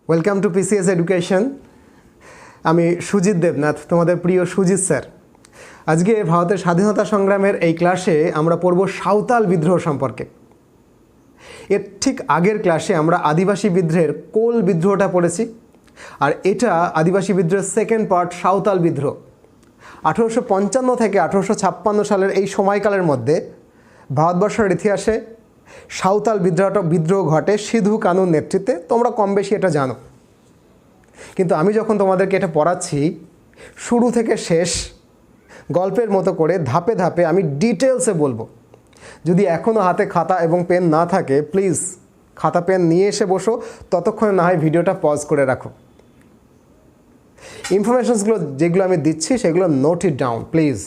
Welcome to PCS education. আমি সুজিত দেবনাথ, তোমাদের প্রিয় সুজিত স্যার। আজকে ভারতের স্বাধীনতা সংগ্রামের এই ক্লাসে আমরা পড়ব সাঁওতাল বিদ্রোহ সম্পর্কে। এর ঠিক আগের ক্লাসে আমরা আদিবাসী বিদ্রোহের কোল বিদ্রোহটা পড়েছি, আর এটা আদিবাসী বিদ্রোহের সেকেন্ড পার্ট সাঁওতাল বিদ্রোহ। 1855 থেকে 1856 সালের এই সময়কালের মধ্যে ভারতবর্ষের ইতিহাসে সাঁওতাল বিদ্রোহ ঘটে সিধু কানুর নেতৃত্বে। তোমরা কম বেশি এটা জানো, কিন্তু আমি যখন তোমাদেরকে এটা পড়াচ্ছি শুরু থেকে শেষ গল্পের মতো করে ধাপে ধাপে আমি ডিটেলসে বলবো। যদি এখনও হাতে খাতা এবং পেন না থাকে, প্লিজ খাতা পেন নিয়ে এসে বসো, ততক্ষণে না হয় ভিডিওটা পজ করে রাখো। ইনফরমেশনসগুলো যেগুলো আমি দিচ্ছি সেগুলো note it down please.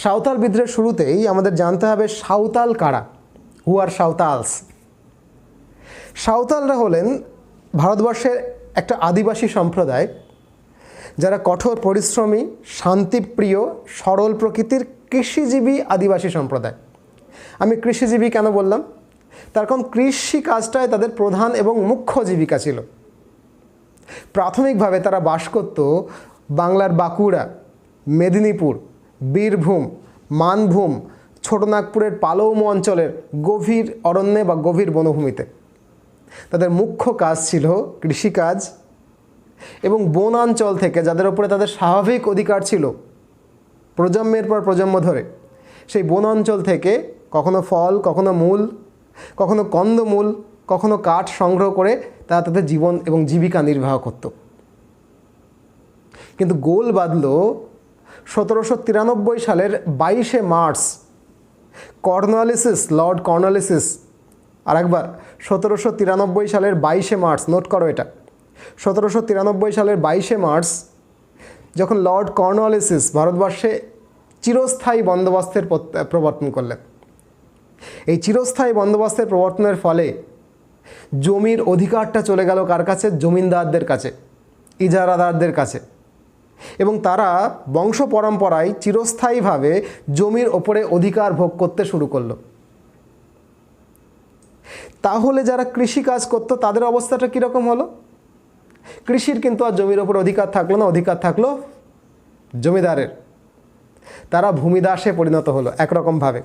Santhal বিদ্রোহের শুরুতেই আমাদের জানতে হবে সাঁওতাল কারা, হু আর সাঁওতালস। সাঁওতালরা হলেন ভারতবর্ষের একটা আদিবাসী সম্প্রদায়, যারা কঠোর পরিশ্রমী, শান্তিপ্রিয়, সরল প্রকৃতির কৃষিজীবী আদিবাসী সম্প্রদায়। আমি কৃষিজীবী কেন বললাম? তার কারণ কৃষি কাজটাই তাদের প্রধান এবং মুখ্য জীবিকা ছিল। প্রাথমিকভাবে তারা বাস করত বাংলার বাঁকুড়া, মেদিনীপুর, বীরভূম, মানভূম, ছোটনাগপুরের পালৌম অঞ্চলের গভীর অরণ্যে বা গভীর বনভূমিতে। তাদের মুখ্য কাজ ছিল কৃষিকাজ, এবং বনাঞ্চল থেকে যাদের ওপরে তাদের স্বাভাবিক অধিকার ছিল প্রজন্মের পর প্রজন্ম ধরে, সেই বনাঞ্চল থেকে কখনো ফল, কখনো মূল, কখনো কন্দমূল, কখনো কাঠ সংগ্রহ করে তারা তাদের জীবন এবং জীবিকা নির্বাহ করত। কিন্তু গোল বাঁধল 1793 সালের 22শে মার্চ লর্ড কর্নওয়ালিস, আরেকবার 1793 সালের 22শে মার্চ, নোট করো এটা, 1793 সালের 22শে মার্চ যখন লর্ড কর্নওয়ালিস ভারতবর্ষে চিরস্থায়ী বন্দোবস্তের প্রবর্তন করলেন। এই চিরস্থায়ী বন্দোবস্তের প্রবর্তনের ফলে জমির অধিকারটা চলে গেল কার কাছে? জমিনদারদের কাছে, ইজারাদারদের কাছে, এবং তারা বংশ পরম্পরায় চিরস্থায়ীভাবে জমির ওপরে অধিকার ভোগ করতে শুরু করলো। তাহলে যারা কৃষিকাজ করতো তাদের অবস্থাটা কীরকম হলো? কৃষির কিন্তু আর জমির ওপর অধিকার থাকলো না, অধিকার থাকলো জমিদারের। তারা ভূমিদাসে পরিণত হলো একরকমভাবে।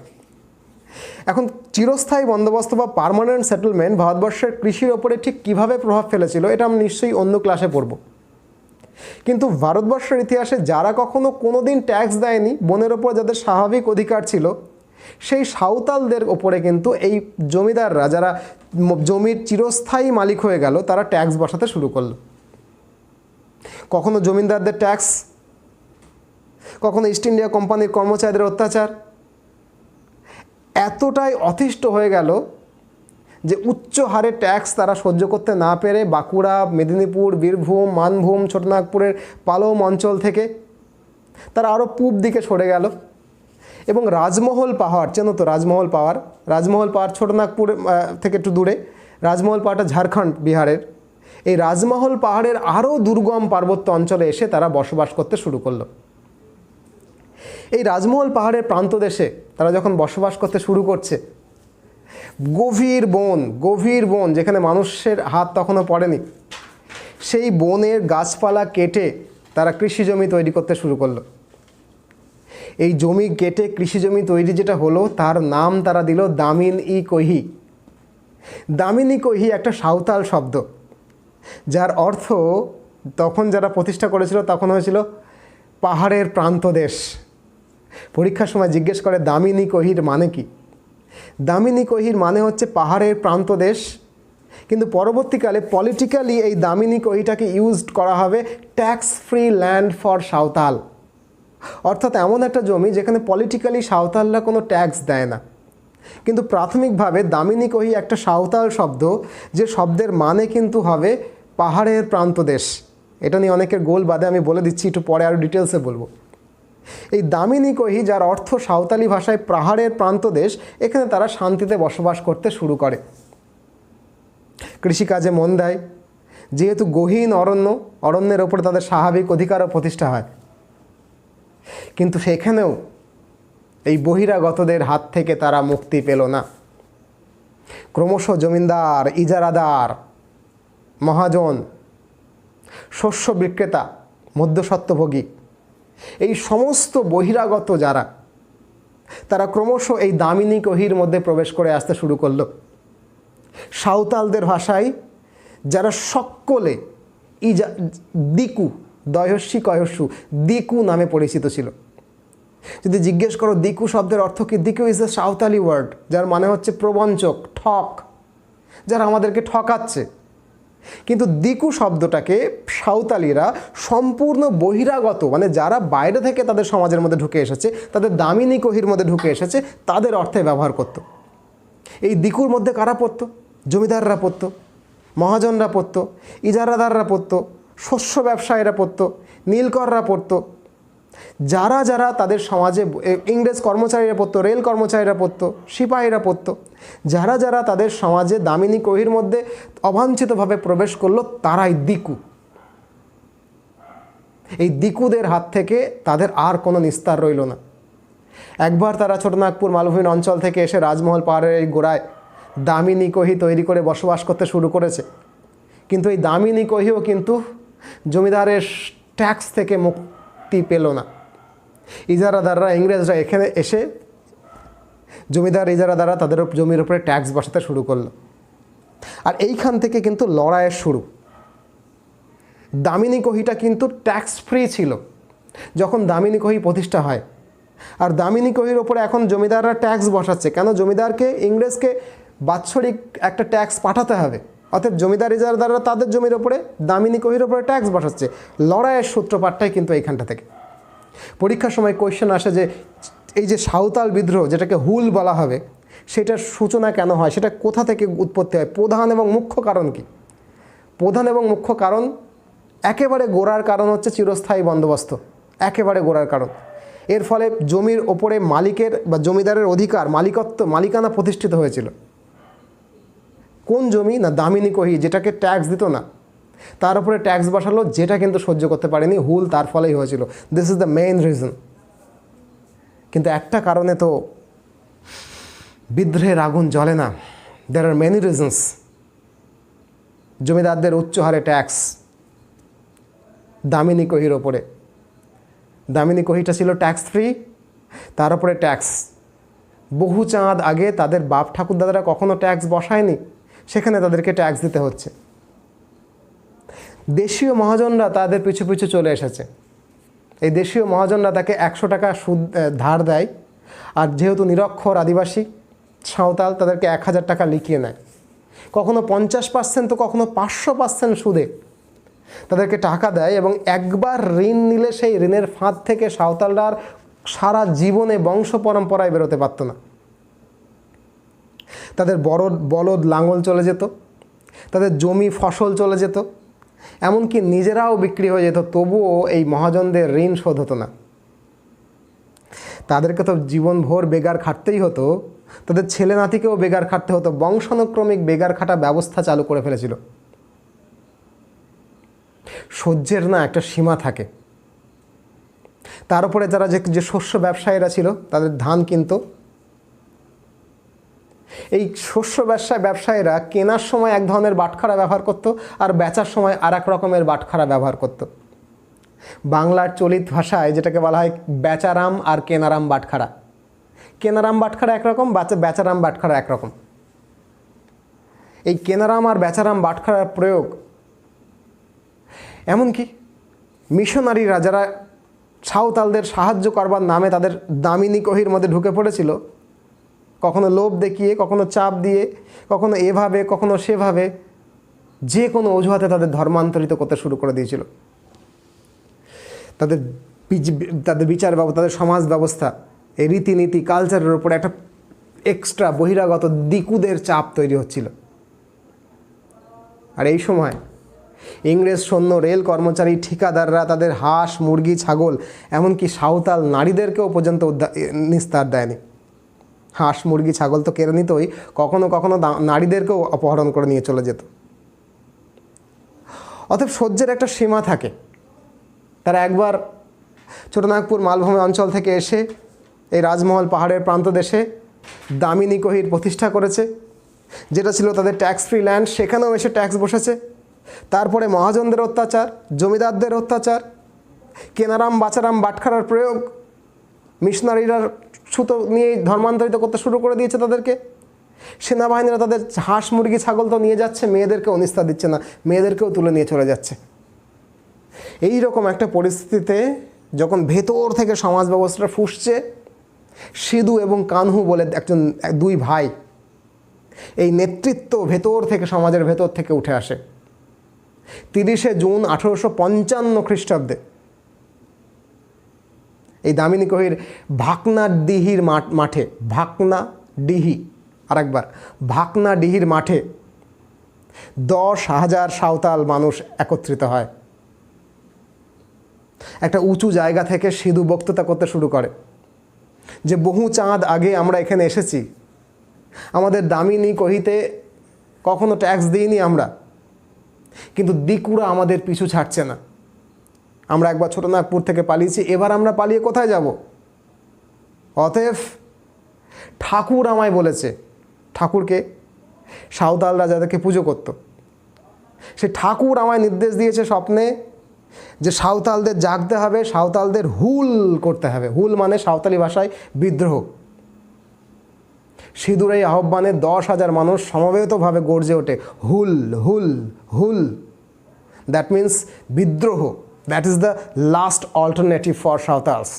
এখন চিরস্থায়ী বন্দোবস্ত বা পার্মানেন্ট সেটেলমেন্ট ভারতবর্ষের কৃষির ওপরে ঠিক কীভাবে প্রভাব ফেলেছিল এটা আমি নিশ্চয়ই অন্য ক্লাসে পড়ব। কিন্তু ভারতবর্ষের ইতিহাসে যারা কখনো কোনো দিন ট্যাক্স দেয়নি, বনের ওপর যাদের স্বাভাবিক অধিকার ছিল, সেই সাঁওতালদের ওপরে কিন্তু এই জমিদাররা, যারা জমির চিরস্থায়ী মালিক হয়ে গেল, তারা ট্যাক্স বসাতে শুরু করলো। কখনো জমিদারদের ট্যাক্স, কখনো ইস্ট ইন্ডিয়া কোম্পানির কর্মচারীদের অত্যাচার এতটাই অতিষ্ঠ হয়ে গেল যে উচ্চ হারে ট্যাক্স তারা সহ্য করতে না পেরে বাঁকুড়া, মেদিনীপুর, বীরভূম, মানভূম, ছোটনাগপুরের পালৌম অঞ্চল থেকে তারা আরও পূব দিকে সরে গেল, এবং রাজমহল পাহাড়, চেনো তো রাজমহল পাহাড় ছোটনাগপুর থেকে একটু দূরে, রাজমহল পাহাড়টা ঝাড়খণ্ড, বিহারের। এই রাজমহল পাহাড়ের আরও দুর্গম পার্বত্য অঞ্চলে এসে তারা বসবাস করতে শুরু করলো। এই রাজমহল পাহাড়ের প্রান্তদেশে তারা যখন বসবাস করতে শুরু করছে, গভীর বন যেখানে মানুষের হাত তখনও পড়েনি, সেই বনের গাছপালা কেটে তারা কৃষি জমি তৈরি করতে শুরু করলো। এই জমি কেটে কৃষি জমি তৈরি যেটা হলো, তার নাম তারা দিল দামিন-ই-কোহি। দামিন-ই-কোহি একটা সাঁওতাল শব্দ, যার অর্থ তখন যারা প্রতিষ্ঠা করেছিল তখন হয়েছিল পাহাড়ের প্রান্তদেশ। পরীক্ষার সময় জিজ্ঞেস করে দামিন-ই-কোহির মানে কি? দামিন-ই-কোহির মানে হচ্ছে পাহাড়ের প্রান্তদেশ, কিন্তু পরবর্তীকালে পলিটিক্যালি এই দামিন-ই-কোহিটাকে ইউজ করা হবে tax free land for Santhal, অর্থাৎ এমন একটা জমি যেখানে পলিটিক্যালি সাঁওতালরা কোনো ট্যাক্স দেয় না। কিন্তু প্রাথমিকভাবে দামিন-ই-কোহি একটা সাঁওতাল শব্দ, যে শব্দের মানে কিন্তু হবে পাহাড়ের প্রান্তদেশ। এটা নিয়ে অনেকের গোল বাদে, আমি বলে দিচ্ছি, একটু পরে আরও ডিটেলসে বলবো। এই দামিন-ই-কোহি, যার অর্থ সাঁওতালি ভাষায় পাহাড়ের প্রান্তদেশ, এখানে তারা শান্তিতে বসবাস করতে শুরু করে, কৃষিকাজে মন দেয়। যেহেতু গহীন অরণ্যের ওপরে তাদের স্বাভাবিক অধিকারও প্রতিষ্ঠা হয়। কিন্তু সেখানেও এই বহিরাগতদের হাত থেকে তারা মুক্তি পেল না। ক্রমশ জমিদার, ইজারাদার মহাজন, শস্য বিক্রেতা, মধ্যস্বত্বভোগী, এই সমস্ত বহিরাগত যারা, তারা ক্রমশ এই দামিনী কহির মধ্যে প্রবেশ করে আসতে শুরু করলো। সাঁওতালদের ভাষায় যারা সকলে দিকু, দয়স্যি কয়স্যু, দিকু নামে পরিচিত ছিল। যদি জিজ্ঞেস করো দিকু শব্দের অর্থ কি, Diku is a Santali word, যার মানে হচ্ছে প্রবঞ্চক, ঠক, যারা আমাদেরকে ঠকাচ্ছে। কিন্তু দিকু শব্দটাকে সাঁওতালিরা সম্পূর্ণ বহিরাগত, মানে যারা বাইরে থেকে তাদের সমাজের মধ্যে ঢুকে এসেছে, তাদের দামিনী কহির মধ্যে ঢুকে এসেছে, তাদের অর্থে ব্যবহার করত। এই দিকুর মধ্যে কারা পড়ত? জমিদাররা পড়ত, মহাজনরা পড়ত, ইজারাদাররা পড়ত, শস্য ব্যবসায়ীরা পড়ত, নীলকররা পড়ত। যারা যারা তাদের সমাজে, ইংরেজ কর্মচারীরা পড়তো, রেল কর্মচারীরা পড়তো, সিপাহীরা পড়তো, যারা যারা তাদের সমাজে দামিনী কহির মধ্যে অবাঞ্ছিতভাবে প্রবেশ করলো, তারাই দিকু। এই দিকুদের হাত থেকে তাদের আর কোনো নিস্তার রইল না। একবার তারা ছোটনাগপুর মালভূমির অঞ্চল থেকে এসে রাজমহল পাহাড়ের এই গোড়ায় দামিনী কহি তৈরি করে বসবাস করতে শুরু করেছে। কিন্তু এই দামিনী কহিও কিন্তু জমিদারের ট্যাক্স থেকে মুক্তি পেল না। ইজারাদাররা, ইংরেজরা এখানে এসে জমিদার ইজারাদাররা তাদের জমির উপরে ট্যাক্স বসাতে শুরু করলো। আর এইখান থেকে কিন্তু লড়াইয়ের শুরু। দামিনী কহিটা কিন্তু ট্যাক্স ফ্রি ছিল যখন দামিনী কহি প্রতিষ্ঠা হয়, আর দামিনী কহির ওপরে এখন জমিদাররা ট্যাক্স বসাচ্ছে। কেন? জমিদারকে, ইংরেজকে বাৎসরিক একটা ট্যাক্স পাঠাতে হবে, অর্থাৎ জমিদার ইজারাদাররা তাদের জমির ওপরে দামিনী কহির ওপরে ট্যাক্স বসাচ্ছে। লড়াইয়ের সূত্রপাতটাই কিন্তু এইখানটা থেকে। পরীক্ষার সময় কোয়েশ্চেন আসে যে এই যে সাঁওতাল বিদ্রোহ, যেটাকে হুল বলা হবে, সেটার সূচনা কেন হয়, সেটা কোথা থেকে উৎপত্তি হয়, প্রধান এবং মুখ্য কারণ কি? প্রধান এবং মুখ্য কারণ, একেবারে গোড়ার কারণ হচ্ছে চিরস্থায়ী বন্দোবস্ত, একেবারে গোড়ার কারণ। এর ফলে জমির ওপরে মালিকের বা জমিদারের অধিকার, মালিকানা প্রতিষ্ঠিত হয়েছিল। কোন জমি? না দামিনী কহি, যেটাকে ট্যাক্স দিত না, তার উপরে ট্যাক্স বসালো, যেটা কিন্তু সহ্য করতে পারেনি হুল, তার ফলেই হয়েছিল। This is the main reason. কিন্তু একটা কারণে তো বিদ্রোহের আগুন জ্বলে না। দেয়ার আর মেনি রিজনস। জমিদারদের উচ্চ হারে ট্যাক্স দামিনী কহির ওপরে। দামিনী কহিটা ছিল ট্যাক্স ফ্রি, তার উপরে ট্যাক্স। বহু চাঁদ আগে তাদের বাপ ঠাকুরদাদারা কখনো ট্যাক্স বসায়নি, সেখানে তাদেরকে ট্যাক্স দিতে হচ্ছে। দেশীয় মহাজনরা তাদের পিছু পিছু চলে এসেছে। এই দেশীয় মহাজনরা তাকে 100 টাকা সুদ ধার দেয়, আর যেহেতু নিরক্ষর আদিবাসী সাঁওতাল, তাদেরকে 1000 টাকা লিখিয়ে নেয়। কখনো 50%, তো কখনো 500% সুদে তাদেরকে টাকা দেয়, এবং একবার ঋণ নিলে সেই ঋণের ফাঁদ থেকে সাঁওতালরা সারা জীবনে বংশ পরম্পরায় বেরোতে পারত না। তাদের বলদ লাঙল চলে যেত, তাদের জমি ফসল চলে যেত, এমনকি নিজেরাও বিক্রি হয়ে যেত, তবুও এই মহাজনদের ঋণ শোধ হতো না। তাদেরকে তো জীবনভর বেগার খাটতেই হতো, তাদের ছেলে নাতিকেও বেগার খাটতে হতো। বংশানুক্রমিক বেগার খাটা ব্যবস্থা চালু করে ফেলেছিল। সহ্যের না একটা সীমা থাকে। তার উপরে যারা যে শস্য ব্যবসায়ীরা ছিল, তাদের ধান কিনতো। এই শস্য ব্যবসায়ীরা কেনার সময় এক ধরনের বাটখারা ব্যবহার করত, আর বেচার সময় আর এক রকমের বাটখারা ব্যবহার করত। বাংলার চলিত ভাষায় যেটাকে বলা হয় বেচারাম আর কেনারাম বাটখারা। কেনারাম বাটখারা একরকম, বেচারাম বাটখারা একরকম। এই কেনারাম আর বেচারাম বাটখারার প্রয়োগ এমনকি মিশনারিরা যারা সাঁওতালদের সাহায্য করবার নামে তাদের দামিনী কহির মধ্যে ঢুকে পড়েছিল, কখনো লোভ দেখিয়ে, কখনো চাপ দিয়ে, কখনো এভাবে, কখনো সেভাবে, যে কোনো অজুহাতে তাদের ধর্মান্তরিত করতে শুরু করে দিয়েছিল। তাদের বিচার ব্যবস্থা, তাদের সমাজ ব্যবস্থা, এই রীতিনীতি, কালচারের উপর একটা এক্সট্রা বহিরাগত দিকুদের চাপ তৈরি হচ্ছিল। আর এই সময় ইংরেজ সৈন্য, রেল কর্মচারী, ঠিকাদাররা তাদের হাঁস, মুরগি, ছাগল, এমনকি সাঁওতাল নারীদেরকেও পর্যন্ত নিস্তার দেয়নি। হাঁস, মুরগি, ছাগল তো কেড়ে নিতই, কখনো কখনো নারীদেরকেও অপহরণ করে নিয়ে চলে যেত। অতএব সহ্যের একটা সীমা থাকে। তারা একবার ছোটনাগপুর মালভূমি অঞ্চল থেকে এসে এই রাজমহল পাহাড়ের প্রান্তদেশে দামিনী কহির প্রতিষ্ঠা করেছে, যেটা ছিল তাদের ট্যাক্স ফ্রি ল্যান্ড। সেখানেও এসে ট্যাক্স বসেছে। তারপরে মহাজনদের অত্যাচার, জমিদারদের অত্যাচার, কেনারাম বাচারাম বাটখারার প্রয়োগ, মিশনারিরা সুতো নিয়ে ধর্মান্তরিত করতে শুরু করে দিয়েছে তাদেরকে। সেনাবাহিনীরা তাদের হাঁস মুরগি ছাগল তো নিয়ে যাচ্ছে, মেয়েদেরকেও নিস্তার দিচ্ছে না, মেয়েদেরকেও তুলে নিয়ে চলে যাচ্ছে। এই রকম একটা পরিস্থিতিতে যখন ভেতর থেকে সমাজ ব্যবস্থাটা ফুঁসছে, সিধু এবং কানহু বলে দুই ভাই, এই নেতৃত্ব ভেতর থেকে, সমাজের ভেতর থেকে উঠে আসে। 30শে জুন 1855 খ্রিস্টাব্দে এই দামিনী কহির ভাকনাডিহির মাঠে, ভাকনাডিহি, আরেকবার ভাকনাডিহির মাঠে 10,000 সাঁওতাল মানুষ একত্রিত হয়। একটা উঁচু জায়গা থেকে সিধু বক্তৃতা করতে শুরু করে যে বহু চাঁদ আগে আমরা এখানে এসেছি, আমাদের দামিনী কহিতে কখনো ট্যাক্স দিইনি আমরা, কিন্তু দিকুরা আমাদের পিছু ছাড়ছে না। আমরা একবার ছোটনাগপুর থেকে পালিয়েছি, এবার আমরা পালিয়ে কোথায় যাব? অতএব ঠাকুর আমায় বলেছে, ঠাকুরকে সাঁওতালরা যাদেরকে পুজো করত, সে ঠাকুর আমায় নির্দেশ দিয়েছে স্বপ্নে যে সাঁওতালদের জাগতে হবে, সাঁওতালদের হুল করতে হবে। হুল মানে সাঁওতালি ভাষায় বিদ্রোহ। সিধুর এই আহ্বানে 10,000 মানুষ সমবেতভাবে গর্জে ওঠে, হুল হুল হুল। দ্যাট মিন্স বিদ্রোহ। That is the last alternative for Santhals.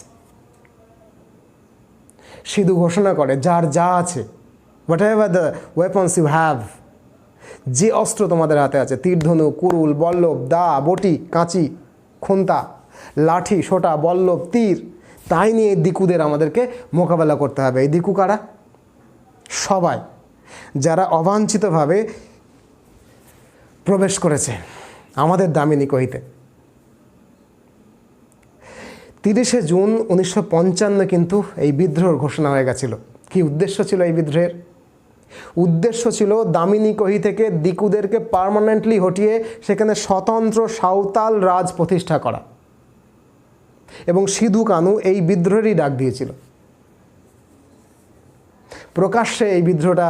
Sidhu ঘোষণা করে যার যা আছে, whatever the weapons you have, যে অস্ত্র তোমাদের হাতে আছে, তীরধনু, কুরুল, বল্লভ, দা, বটি, কাঁচি, খুন্তা, লাঠি, সোটা, বল্লভ, তীর, তাই নিয়ে এই দিকুদের আমাদেরকে মোকাবেলা করতে হবে। এই দিকু কারা? সবাই যারা অবাঞ্ছিতভাবে প্রবেশ করেছে আমাদের দামিনী কহিতে। 30শে জুন 1955 কিন্তু এই বিদ্রোহের ঘোষণা হয়ে গেছিল। কি উদ্দেশ্য ছিল এই বিদ্রোহের? উদ্দেশ্য ছিল দামিনী কহি থেকে দিকুদেরকে পার্মানেন্টলি হটিয়ে সেখানে স্বতন্ত্র সাঁওতাল রাজ প্রতিষ্ঠা করা। এবং সিধু কানু এই বিদ্রোহেরই ডাক দিয়েছিল। প্রকাশ্যে এই বিদ্রোহটা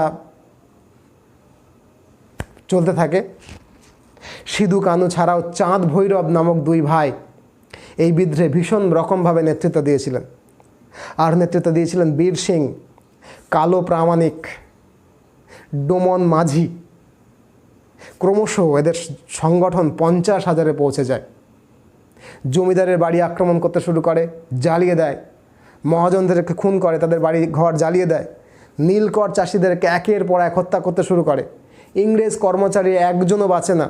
চলতে থাকে। সিধু কানু ছাড়াও চাঁদ ভৈরব নামক দুই ভাই এই বিদ্রোহে ভীষণ রকমভাবে নেতৃত্ব দিয়েছিলেন। আর নেতৃত্ব দিয়েছিলেন বীর সিং, কালো প্রামাণিক, ডোমন মাঝি। ক্রমশ এদের সংগঠন 50,000-এ পৌঁছে যায়। জমিদারের বাড়ি আক্রমণ করতে শুরু করে, জ্বালিয়ে দেয়। মহাজনদেরকে খুন করে, তাদের বাড়ি ঘর জ্বালিয়ে দেয়। নীলকর চাষিদেরকে একের পর এক হত্যা করতে শুরু করে। ইংরেজ কর্মচারী একজনও বাঁচে না।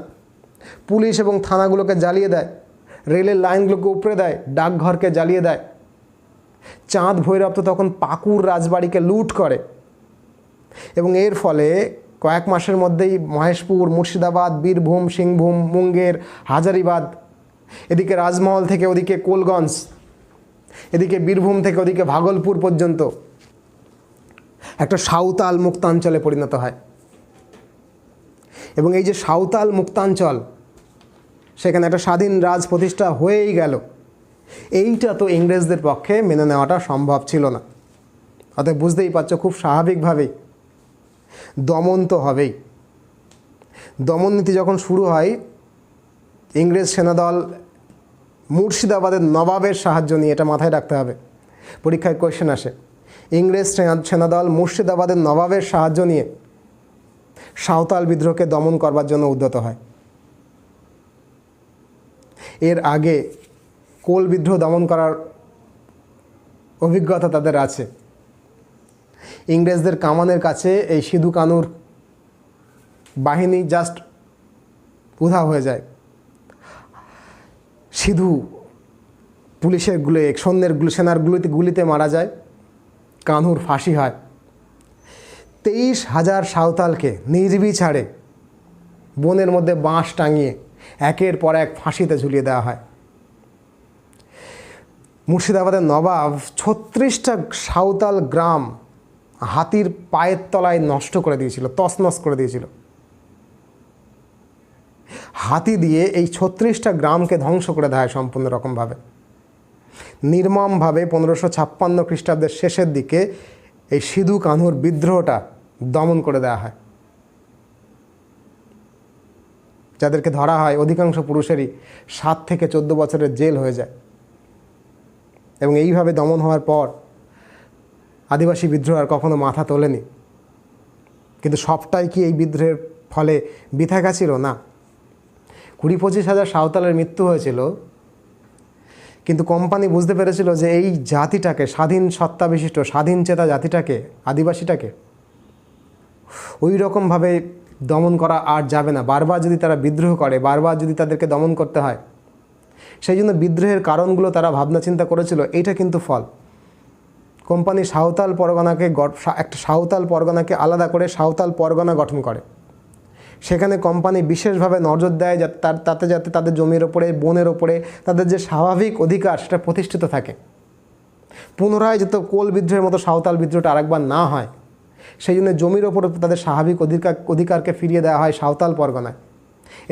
পুলিশ এবং থানাগুলোকে জ্বালিয়ে দেয়, রেলের লাইনগুলোকে উপড়ে দেয়, ডাকঘরকে জ্বালিয়ে দেয়। চাঁদ ভৈরব তো তখন পাকুড় রাজবাড়িকে লুট করে এবং এর ফলে কয়েক মাসের মধ্যেই মহেশপুর, মুর্শিদাবাদ, বীরভূম, সিংভূম, মুঙ্গের, হাজারিবাদ, এদিকে রাজমহল থেকে ওদিকে কোলগঞ্জ, এদিকে বীরভূম থেকে ওদিকে ভাগলপুর পর্যন্ত একটা সাঁওতাল মুক্তাঞ্চলে পরিণত হয়। এবং এই যে সাঁওতাল মুক্তাঞ্চল, সেখানে একটা স্বাধীন রাজ প্রতিষ্ঠা হয়েই গেল। এইটা তো ইংরেজদের পক্ষে মেনে নেওয়াটা সম্ভব ছিল না। অতএব বুঝতেই পারছো, খুব স্বাভাবিকভাবেই দমন তো হবেই। দমন নীতি যখন শুরু হয়, ইংরেজ সেনাদল মুর্শিদাবাদের নবাবের সাহায্য নিয়ে, এটা মাথায় রাখতে হবে, পরীক্ষায় কোয়েশ্চেন আসে। ইংরেজ সেনাদল মুর্শিদাবাদের নবাবের সাহায্য নিয়ে সাঁওতাল বিদ্রোহকে দমন করবার জন্য উদ্যত হয়। এর আগে কোল বিদ্রোহ দমন করার অভিজ্ঞতা তাদের আছে। ইংরেজদের কামানের কাছে এই সিধু কানুর বাহিনী জাস্ট উধাও হয়ে যায়। সিধু পুলিশের সেনার গুলিতে মারা যায়। কানুর ফাঁসি হয়। 23,000 সাঁওতালকে নির্বিচারে বনের মধ্যে বাঁশ টাঙিয়ে একের পর এক ফাঁসিতে ঝুলিয়ে দেওয়া হয়। মুর্শিদাবাদের নবাব 36টা সাঁওতাল গ্রাম হাতির পায়ের তলায় নষ্ট করে দিয়েছিল, তছনছ করে দিয়েছিল। হাতি দিয়ে এই 36টা গ্রামকে ধ্বংস করে দেওয়া হয় সম্পূর্ণ রকমভাবে, নির্মমভাবে। 1556 খ্রিস্টাব্দের শেষের দিকে এই সিধু কানহুর বিদ্রোহটা দমন করে দেওয়া হয়। যাদেরকে ধরা হয় অধিকাংশ পুরুষেরই 7 থেকে 14 বছরের জেল হয়ে যায়। এবং এইভাবে দমন হওয়ার পর আদিবাসী বিদ্রোহ আর কখনো মাথা তোলেনি। কিন্তু সবটাই কি এই বিদ্রোহের ফলে বৃথা গেছিল? না। 20-25 হাজার সাঁওতালের মৃত্যু হয়েছিল, কিন্তু কোম্পানি বুঝতে পেরেছিল যে এই জাতিটাকে, স্বাধীন সত্তা বিশিষ্ট স্বাধীন চেতা জাতিটাকে, আদিবাসীটাকে ওই রকমভাবে দমন করা আর যাবে না। বারবার যদি তারা বিদ্রোহ করে, বারবার যদি তাদেরকে দমন করতে হয়, সেই জন্য বিদ্রোহের কারণগুলো তারা ভাবনা চিন্তা করেছিল। এইটা কিন্তু ফল। কোম্পানি সাঁওতাল পরগনাকে একটা সাঁওতাল পরগনাকে আলাদা করে সাঁওতাল পরগনা গঠন করে। সেখানে কোম্পানি বিশেষভাবে নজর দেয় যাতে তাদের জমির ওপরে, বনের ওপরে তাদের যে স্বাভাবিক অধিকার সেটা প্রতিষ্ঠিত থাকে। পুনরায় যাতে কোল বিদ্রোহের মতো সাঁওতাল বিদ্রোহটা আরেকবার না হয়, সেই জন্য জমির ওপরে তাদের স্বাভাবিক অধিকারকে ফিরিয়ে দেওয়া হয় সাঁওতাল পরগনায়।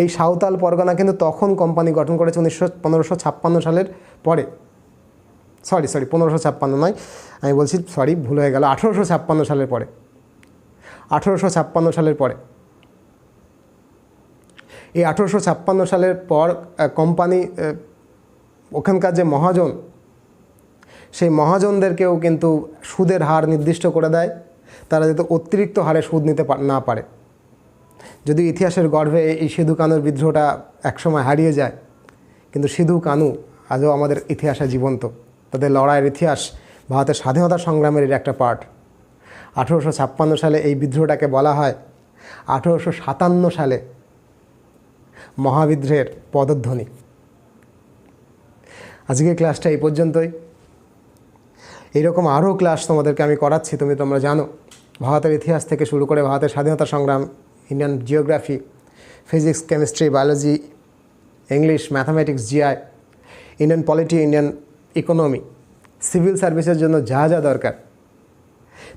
এই সাঁওতাল পরগনা কিন্তু তখন কোম্পানি গঠন করেছে 1556 সালের পরে। সরি 1556 নয়, আমি বলছি ভুল হয়ে গেল, 1856 সালের পরে। 1856 সালের পরে, এই 1856 সালের পর কোম্পানি ওখানকার যে মহাজন, সেই মহাজনদেরকেও কিন্তু সুদের হার নির্দিষ্ট করে দেয়, তারা যাতে অতিরিক্ত হারে সুদ নিতে না পারে। যদি ইতিহাসের গর্ভে এই সিধু কানুর বিদ্রোহটা একসময় হারিয়ে যায়, কিন্তু সিধু কানু আজও আমাদের ইতিহাসে জীবন্ত। তাদের লড়াইয়ের ইতিহাস ভারতের স্বাধীনতা সংগ্রামের একটা পার্ট। 1856 সালে এই বিদ্রোহটাকে বলা হয় 1857 সালে মহাবিদ্রোহের পদধ্বনি। আজকের ক্লাসটা এই পর্যন্তই। এইরকম আরও ক্লাস তোমাদেরকে আমি করাচ্ছি, তোমরা জানো। ভারতের ইতিহাস থেকে শুরু করে ভারতের স্বাধীনতা সংগ্রাম, Indian geography, physics, chemistry, biology, English, mathematics, GI, Indian polity, Indian economy, civil সার্ভিসের জন্য যা যা দরকার,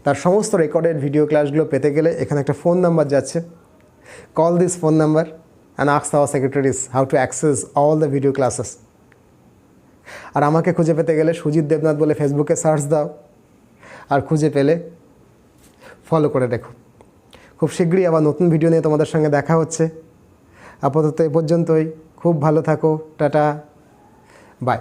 তার সমস্ত রেকর্ডেড ভিডিও ক্লাসগুলো পেতে গেলে এখানে একটা ফোন নাম্বার যাচ্ছে। Call this phone number and ask our secretaries how to access all the video classes. আর আমাকে খুঁজে পেতে গেলে সুজিত দেবনাথ বলে ফেসবুকে সার্চ দাও, আর খুঁজে পেলে ফলো করে দেখো। খুব শীঘ্রই আবার নতুন ভিডিও নিয়ে তোমাদের সঙ্গে দেখা হচ্ছে। আপাতত এ পর্যন্তই। খুব ভালো থাকো। Tata, by.